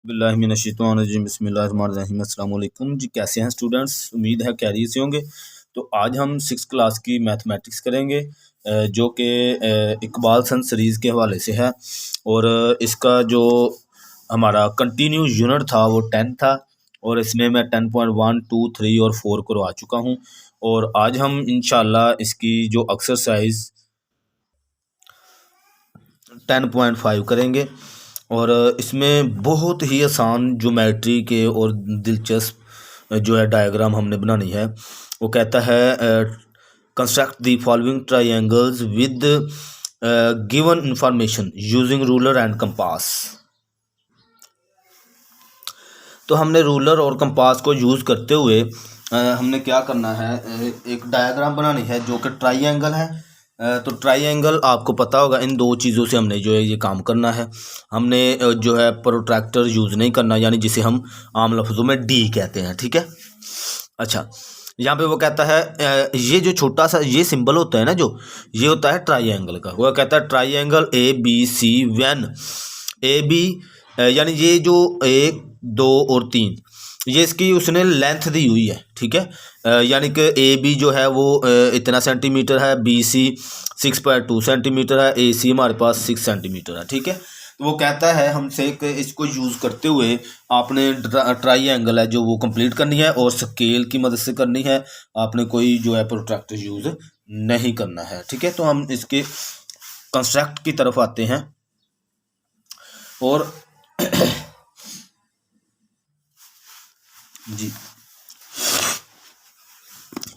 बिस्मिल्लाहिर्रहमानिर्रहीम बिस्मिल्लाहिर्रहमानिर्रहीम अस्सलाम वालेकुम जी। कैसे हैं स्टूडेंट्स? उम्मीद है कैरियर से होंगे। तो आज हम 6 क्लास की मैथमेटिक्स करेंगे जो कि इकबाल सन सीरीज़ के हवाले से है। और इसका जो हमारा कंटिन्यू यूनिट था वो 10 था और इसमें मैं 10.1, 2, 3 और 4 करवा चुका हूँ। और आज हम इंशाल्लाह इसकी जो एक्सरसाइज 10.5 करेंगे। और इसमें बहुत ही आसान ज्योमेट्री के और दिलचस्प जो है डायग्राम हमने बनानी है। वो कहता है construct the following triangles with given information using ruler and compass. तो हमने रूलर और कंपास को यूज़ करते हुए हमने क्या करना है, एक डायग्राम बनानी है जो कि ट्रायंगल है। तो ट्रायंगल आपको पता होगा, इन दो चीज़ों से हमने जो है ये काम करना है। हमने जो है प्रोट्रैक्टर यूज़ नहीं करना, यानी जिसे हम आम लफ्ज़ों में डी कहते हैं। ठीक है। अच्छा, यहाँ पे वो कहता है ये जो छोटा सा ये सिंबल होता है ना, जो ये होता है ट्रायंगल का। वो कहता है triangle A B C when A B, यानी ये जो 1, 2 और 3 ये इसकी उसने लेंथ दी हुई है। ठीक है। यानी कि ए बी जो है वो इतना सेंटीमीटर है, बी सी 6.2 सेंटीमीटर है, ए सी हमारे पास 6 सेंटीमीटर है। ठीक है। तो वो कहता है हमसे कि इसको यूज़ करते हुए आपने ट्रायंगल है जो वो कंप्लीट करनी है और स्केल की मदद से करनी है। आपने कोई जो है प्रोट्रैक्टर यूज़ नहीं करना है। ठीक है। तो हम इसके कंस्ट्रक्ट की तरफ आते हैं। और जी,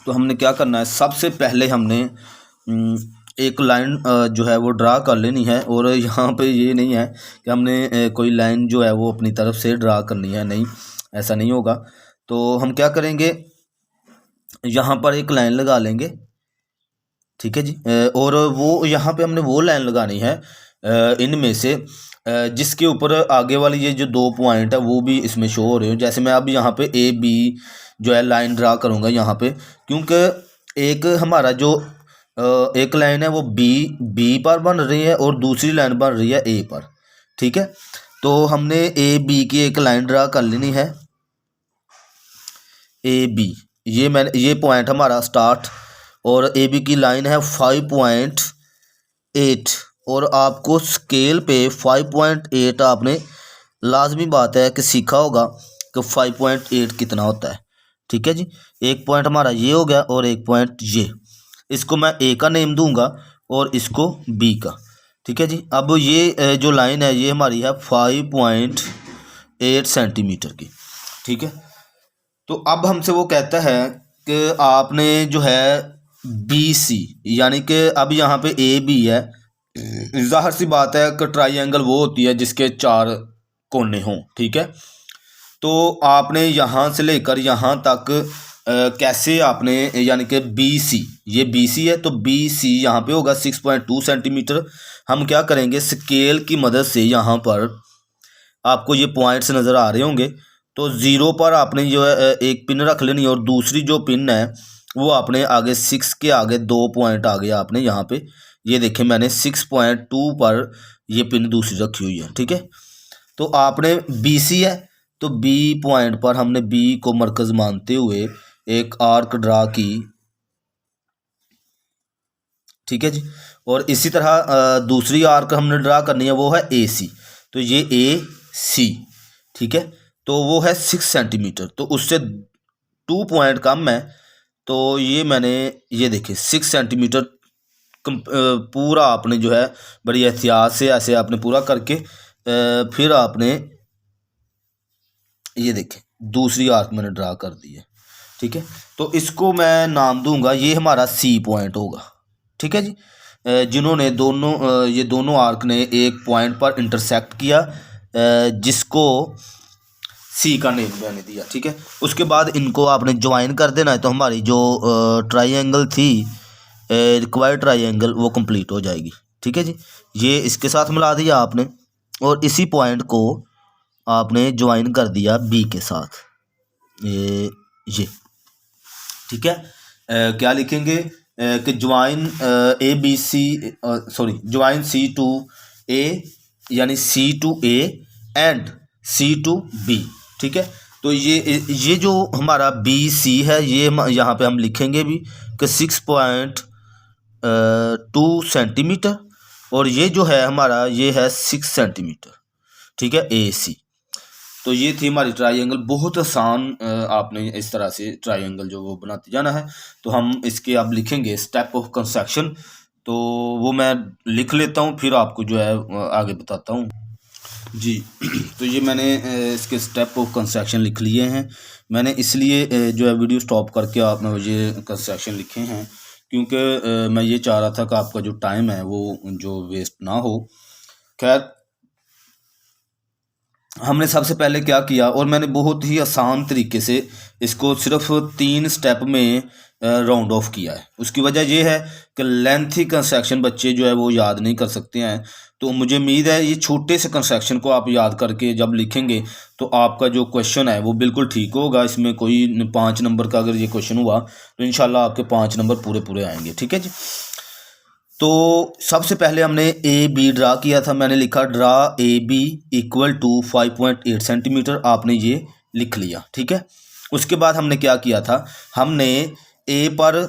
तो हमने क्या करना है, सबसे पहले हमने एक लाइन जो है वो ड्रा कर लेनी है। और यहाँ पे ये नहीं है कि हमने कोई लाइन जो है वो अपनी तरफ से ड्रा करनी है, नहीं, ऐसा नहीं होगा। तो हम क्या करेंगे, यहाँ पर एक लाइन लगा लेंगे। ठीक है जी। और वो यहाँ पे हमने वो लाइन लगानी है इनमें से जिसके ऊपर आगे वाली ये जो 2 पॉइंट है वो भी इसमें शो हो रहे हो। जैसे मैं अब यहाँ पे ए बी जो है लाइन ड्रा करूँगा यहाँ पे, क्योंकि एक हमारा जो एक लाइन है वो बी पर बन रही है और दूसरी लाइन बन रही है ए पर। ठीक है। तो हमने ए बी की एक लाइन ड्रा कर लेनी है। ए बी, ये पॉइंट हमारा स्टार्ट, और ए बी की लाइन है 5.8। और आपको स्केल पे 5.8 आपने लाजमी बात है कि सीखा होगा कि 5.8 कितना होता है। ठीक है जी। एक पॉइंट हमारा ये हो गया और एक पॉइंट ये, इसको मैं ए का नेम दूंगा और इसको बी का। ठीक है जी। अब ये जो लाइन है ये हमारी है 5.8 सेंटीमीटर की। ठीक है। तो अब हमसे वो कहता है कि आपने जो है बी सी, यानी कि अब यहाँ पे ए बी है, जाहिर सी बात है कि ट्रायंगल वो होती है जिसके 4 कोने हों। ठीक है। तो आपने यहाँ से लेकर यहाँ तक कैसे आपने, यानी कि बी सी, ये बी सी है तो बी सी यहाँ पे होगा 6.2 सेंटीमीटर। हम क्या करेंगे, स्केल की मदद से यहाँ पर आपको ये पॉइंट्स नज़र आ रहे होंगे, तो ज़ीरो पर आपने जो है एक पिन रख लेनी, और दूसरी जो पिन है वो आपने आगे 6 के आगे 2 पॉइंट आगे आपने यहाँ पे, ये देखें मैंने 6.2 पर ये पिन दूसरी रखी हुई है। ठीक है। तो आपने बी सी है तो बी पॉइंट पर हमने बी को मरकज़ मानते हुए एक आर्क ड्रा की। ठीक है जी। और इसी तरह दूसरी आर्क हमने ड्रा करनी है, वो है ए सी। तो ये ए सी, ठीक है, तो वो है 6 सेंटीमीटर, तो उससे 2 पॉइंट कम है। तो ये मैंने, ये देखिए 6 सेंटीमीटर पूरा आपने जो है बड़ी एहतियात से ऐसे आपने पूरा करके फिर आपने ये देखें दूसरी आर्क मैंने ड्रा कर दी है। ठीक है। तो इसको मैं नाम दूंगा, ये हमारा सी पॉइंट होगा। ठीक है जी। जिन्होंने ये दोनों आर्क ने एक पॉइंट पर इंटरसेक्ट किया, जिसको सी का नेम मैंने दिया। ठीक है। उसके बाद इनको आपने ज्वाइन कर देना है, तो हमारी जो ट्रायंगल थी, रिक्वायर्ड ट्रायंगल, वो कंप्लीट हो जाएगी। ठीक है जी। ये इसके साथ मिला दिया आपने और इसी पॉइंट को आपने ज्वाइन कर दिया बी के साथ, ये। ठीक है। क्या लिखेंगे कि join A B C, sorry, join C to A, यानी C to A and C to B, ठीक है। तो ये जो हमारा BC है, ये यहाँ पे हम लिखेंगे भी कि 6.2 सेंटीमीटर, और ये जो है हमारा ये है 6 सेंटीमीटर, ठीक है, AC। तो ये थी हमारी ट्रायंगल, बहुत आसान। आपने इस तरह से ट्रायंगल जो वो बनाते जाना है। तो हम इसके अब लिखेंगे स्टेप ऑफ कंस्ट्रक्शन, तो वो मैं लिख लेता हूँ, फिर आपको जो है आगे बताता हूँ जी। तो ये मैंने इसके स्टेप ऑफ कंस्ट्रक्शन लिख लिए हैं। मैंने इसलिए जो है वीडियो स्टॉप करके आपने ये कंस्ट्रक्शन लिखे हैं, क्योंकि मैं ये चाह रहा था कि आपका जो टाइम है वो जो वेस्ट ना हो। खैर, हमने सबसे पहले क्या किया, और मैंने बहुत ही आसान तरीके से इसको सिर्फ 3 स्टेप में राउंड ऑफ किया है। उसकी वजह ये है कि लेंथी कंस्ट्रक्शन बच्चे जो है वो याद नहीं कर सकते हैं। तो मुझे उम्मीद है ये छोटे से कंस्ट्रक्शन को आप याद करके जब लिखेंगे तो आपका जो क्वेश्चन है वो बिल्कुल ठीक होगा। इसमें कोई 5 नंबर का अगर ये क्वेश्चन हुआ तो इंशाल्लाह आपके 5 नंबर पूरे पूरे आएंगे, ठीक है जी। तो सबसे पहले हमने AB ड्रा किया था। मैंने लिखा draw AB equal to 5.8 centimetre, आपने ये लिख लिया, ठीक है। उसके बाद हमने क्या किया था, हमने A पर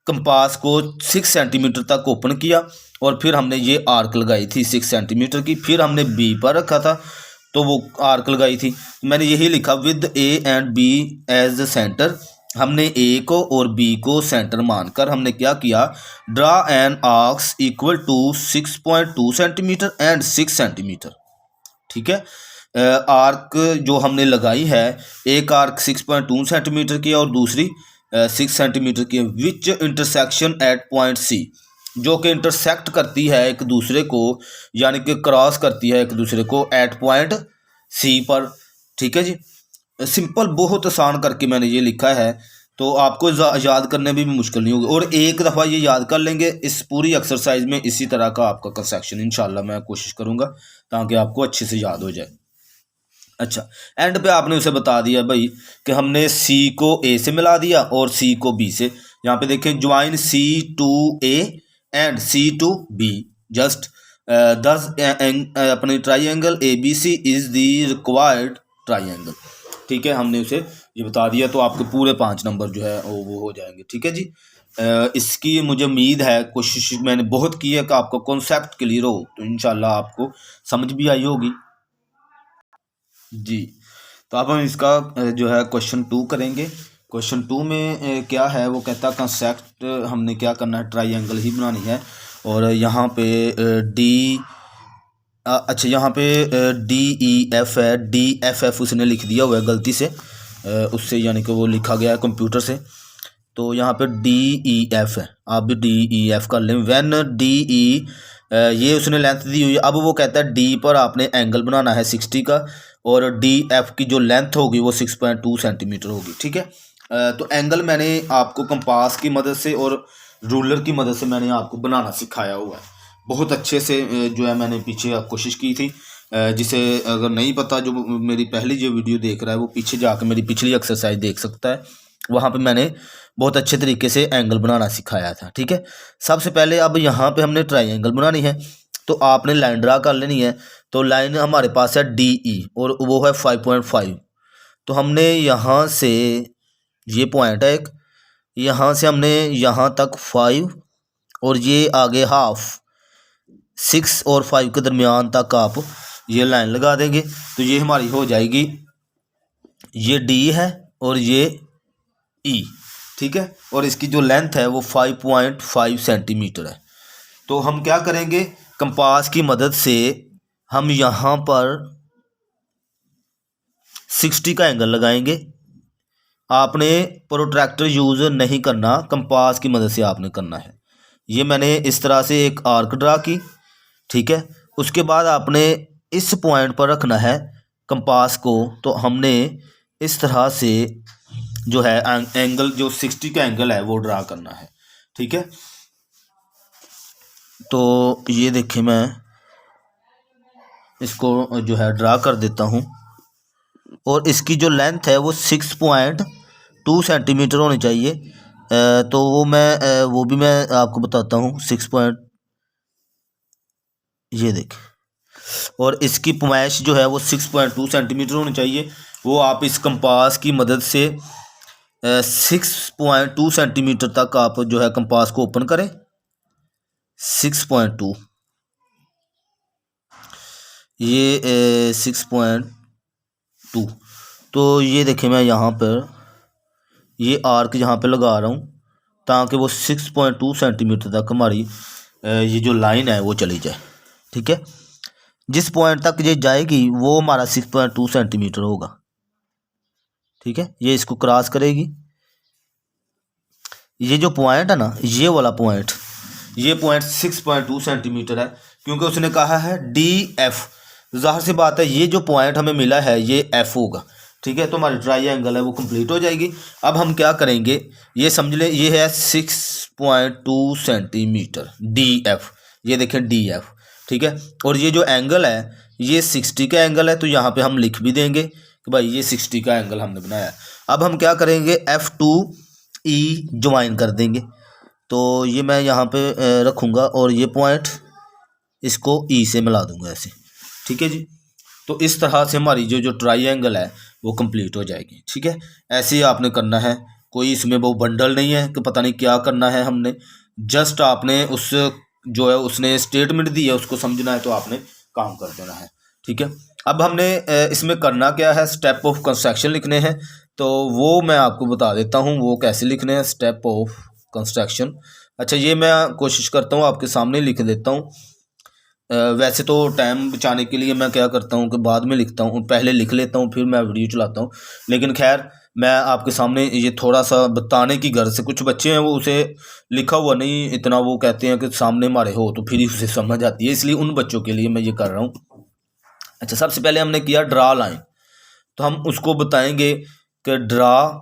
कंपास को 6 सेंटीमीटर तक ओपन किया, और फिर हमने ये आर्क लगाई थी 6 सेंटीमीटर की। फिर हमने B पर रखा था तो वो आर्क लगाई थी। मैंने यही लिखा with A and B as the centre. हमने A को और B को सेंटर मानकर हमने क्या किया, draw an arcs equal to 6.2 centimetre and 6 centimetre, ठीक है। आर्क जो हमने लगाई है, एक आर्क 6.2 सेंटीमीटर की और दूसरी 6 सेंटीमीटर की, विच इंटरसेक्शन एट पॉइंट C, जो कि इंटरसेक्ट करती है एक दूसरे को, यानी कि क्रॉस करती है एक दूसरे को एट पॉइंट C पर, ठीक है जी। सिंपल, बहुत आसान करके मैंने ये लिखा है, तो आपको याद करने में भी मुश्किल नहीं होगी। और एक दफ़ा ये याद कर लेंगे, इस पूरी एक्सरसाइज में इसी तरह का आपका कंस्ट्रक्शन इंशाल्लाह मैं कोशिश करूँगा ताकि आपको अच्छे से याद हो जाए। अच्छा, एंड पे आपने उसे बता दिया भाई कि हमने C को A से मिला दिया और C को B से। यहाँ पे देखें, join C to A and C to B, just दस अपनी triangle ABC is the required triangle, ठीक है। हमने उसे ये बता दिया, तो आपके पूरे 5 नंबर जो है वो हो जाएंगे, ठीक है जी। इसकी मुझे उम्मीद है, कोशिश मैंने बहुत की है कि आपका कॉन्सेप्ट क्लियर हो, तो इंशाल्लाह आपको समझ भी आई होगी जी। तो अब हम इसका जो है क्वेश्चन 2 करेंगे। क्वेश्चन 2 में क्या है, वो कहता है कंसेप्ट हमने क्या करना है, ट्राइंगल ही बनानी है। और यहाँ पे अच्छा, यहाँ पे DEF है, DFF उसने लिख दिया हुआ है गलती से, उससे यानी कि वो लिखा गया है कंप्यूटर से। तो यहाँ पे DEF है, आप भी DEF कर लें। व्हेन DE ये उसने लेंथ दी हुई है। अब वो कहता है D पर आपने एंगल बनाना है 60 का, और DF की जो लेंथ होगी वो 6.2 सेंटीमीटर होगी, ठीक है। तो एंगल मैंने आपको कंपास की मदद से और रूलर की मदद से मैंने आपको बनाना सिखाया हुआ है बहुत अच्छे से। जो है मैंने पीछे कोशिश की थी, जिसे अगर नहीं पता, जो मेरी पहली जो वीडियो देख रहा है वो पीछे जाकर मेरी पिछली एक्सरसाइज देख सकता है। वहाँ पे मैंने बहुत अच्छे तरीके से एंगल बनाना सिखाया था, ठीक है। सबसे पहले अब यहाँ पे हमने ट्राइंगल बनानी है, तो आपने लाइन ड्रा कर लेनी है। तो लाइन हमारे पास है DE और वो है 5.5। तो हमने यहाँ से, ये पॉइंट है एक, यहाँ से हमने यहाँ तक 5 और ये आगे हाफ 6 और 5 के दरमियान तक आप ये लाइन लगा देंगे। तो ये हमारी हो जाएगी, ये D है और ये E, ठीक है। और इसकी जो लेंथ है वो 5.5 सेंटीमीटर है। तो हम क्या करेंगे, कंपास की मदद से हम यहाँ पर 60 का एंगल लगाएंगे। आपने प्रोट्रैक्टर यूज़ नहीं करना, कंपास की मदद से आपने करना है। ये मैंने इस तरह से एक आर्क ड्रा की, ठीक है। उसके बाद आपने इस पॉइंट पर रखना है कंपास को। तो हमने इस तरह से जो है एंगल, जो 60 का एंगल है वो ड्रा करना है, ठीक है। तो ये देखिए, मैं इसको जो है ड्रा कर देता हूँ, और इसकी जो लेंथ है वो 6.2 सेंटीमीटर होनी चाहिए। तो वो भी मैं आपको बताता हूँ। ये देख, और इसकी पैमाइश जो है वो 6.2 सेंटीमीटर होनी चाहिए। वो आप इस कंपास की मदद से 6.2 सेंटीमीटर तक आप जो है कंपास को ओपन करें। 6.2 ये 6.2। तो ये देखिए मैं यहाँ पर ये आर्क यहाँ पे लगा रहा हूँ ताकि वो 6.2 सेंटीमीटर तक हमारी ये जो लाइन है वो चली जाए। ठीक है, जिस पॉइंट तक ये जाएगी वो हमारा 6.2 सेंटीमीटर होगा। ठीक है, ये इसको क्रॉस करेगी। ये जो पॉइंट है ना, ये वाला पॉइंट, ये पॉइंट 6.2 सेंटीमीटर है क्योंकि उसने कहा है DF। ज़ाहिर सी बात है ये जो पॉइंट हमें मिला है ये F होगा। ठीक है, तो हमारी ट्रायंगल है वो कंप्लीट हो जाएगी। अब हम क्या करेंगे, ये समझ लें ये है 6.2 सेंटीमीटर DF। ये देखें DF। ठीक है, और ये जो एंगल है ये 60 का एंगल है, तो यहाँ पे हम लिख भी देंगे कि भाई ये 60 का एंगल हमने बनाया है। अब हम क्या करेंगे, F2E ज्वाइन कर देंगे। तो ये मैं यहाँ पे रखूँगा और ये पॉइंट इसको E से मिला दूँगा ऐसे। ठीक है जी, तो इस तरह से हमारी जो ट्रायंगल है वो कंप्लीट हो जाएगी। ठीक है, ऐसे ही आपने करना है, कोई इसमें वो बंडल नहीं है कि पता नहीं क्या करना है हमने। जस्ट आपने उस जो है उसने स्टेटमेंट दी है उसको समझना है, तो आपने काम कर देना है। ठीक है, अब हमने इसमें करना क्या है, स्टेप ऑफ कंस्ट्रक्शन लिखने हैं। तो वो मैं आपको बता देता हूँ वो कैसे लिखने हैं, स्टेप ऑफ कंस्ट्रक्शन। अच्छा, ये मैं कोशिश करता हूँ आपके सामने लिख देता हूँ। वैसे तो टाइम बचाने के लिए मैं क्या करता हूँ कि बाद में लिखता हूँ, पहले लिख लेता हूँ फिर मैं वीडियो चलाता हूँ। लेकिन खैर मैं आपके सामने ये थोड़ा सा बताने की गर्ज से, कुछ बच्चे हैं वो उसे लिखा हुआ नहीं इतना, वो कहते हैं कि सामने हमारे हो तो फिर ही उसे समझ आती है, इसलिए उन बच्चों के लिए मैं ये कर रहा हूँ। अच्छा, सबसे पहले हमने किया ड्रा लाइन, तो हम उसको बताएंगे कि ड्रा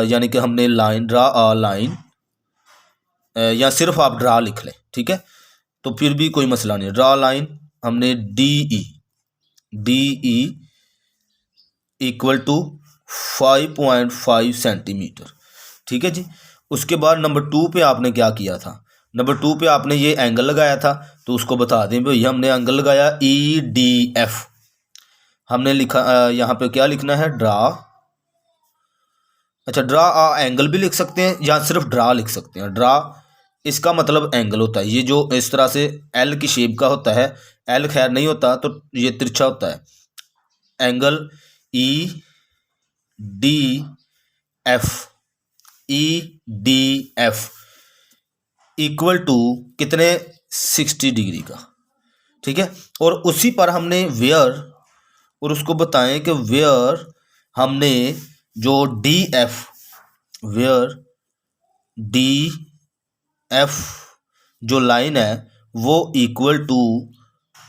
यानी कि हमने लाइन ड्रा आ लाइन, या सिर्फ आप ड्रा लिख लें। ठीक है, तो फिर भी कोई मसला नहीं। ड्रा लाइन हमने DE इक्वल टू 5.5 सेंटीमीटर। ठीक है जी, उसके बाद नंबर 2 पे आपने क्या किया था, नंबर 2 पे आपने ये एंगल लगाया था, तो उसको बता दें भाई हमने एंगल लगाया EDF। हमने लिखा यहाँ पे क्या लिखना है, ड्रा। अच्छा, ड्रा एंगल भी लिख सकते हैं या सिर्फ ड्रा लिख सकते हैं। ड्रा इसका मतलब एंगल होता है, ये जो इस तरह से L की शेप का होता है, L खैर नहीं होता तो ये तिरछा होता है। एंगल EDF इक्वल टू कितने, 60 डिग्री का। ठीक है, और उसी पर हमने वेयर, और उसको बताएं कि वेयर हमने जो DF, वेयर DF जो लाइन है वो इक्वल टू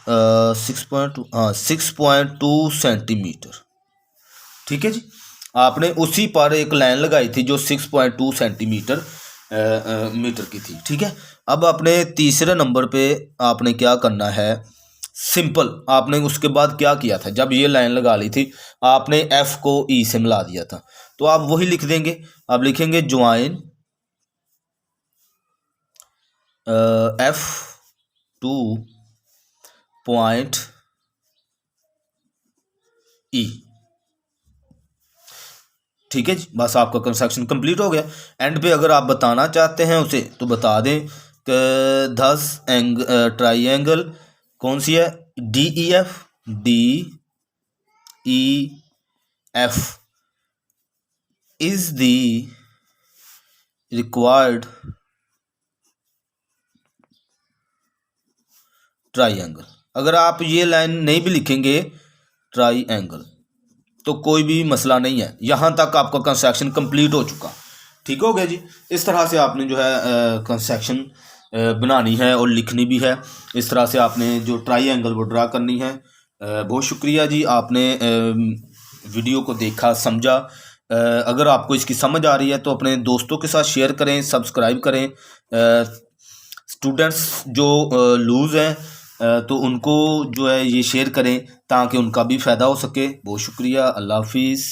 6.2 सेंटीमीटर। ठीक है जी, आपने उसी पर एक लाइन लगाई थी जो 6.2 सेंटीमीटर मीटर की थी। ठीक है, अब अपने तीसरे नंबर पे आपने क्या करना है, सिंपल आपने उसके बाद क्या किया था, जब ये लाइन लगा ली थी आपने F को E से मिला दिया था, तो आप वही लिख देंगे। आप लिखेंगे ज्वाइन F2 पॉइंट E। ठीक है जी, बस आपका कंस्ट्रक्शन कंप्लीट हो गया। एंड पे अगर आप बताना चाहते हैं उसे तो बता दें कि दस ट्राइंगल कौन सी है, DEF is the required triangle. अगर आप ये लाइन नहीं भी लिखेंगे ट्राइंगल तो कोई भी मसला नहीं है, यहाँ तक आपका कंस्ट्रक्शन कंप्लीट हो चुका। ठीक हो गया जी, इस तरह से आपने जो है कंस्ट्रक्शन बनानी है और लिखनी भी है। इस तरह से आपने जो ट्राइंगल वो ड्रा करनी है। बहुत शुक्रिया जी, आपने वीडियो को देखा, समझा। अगर आपको इसकी समझ आ रही है तो अपने दोस्तों के साथ शेयर करें, सब्सक्राइब करें। स्टूडेंट्स जो लूज़ हैं तो उनको जो है ये शेयर करें ताकि उनका भी फ़ायदा हो सके। बहुत शुक्रिया, अल्लाह हाफिज़।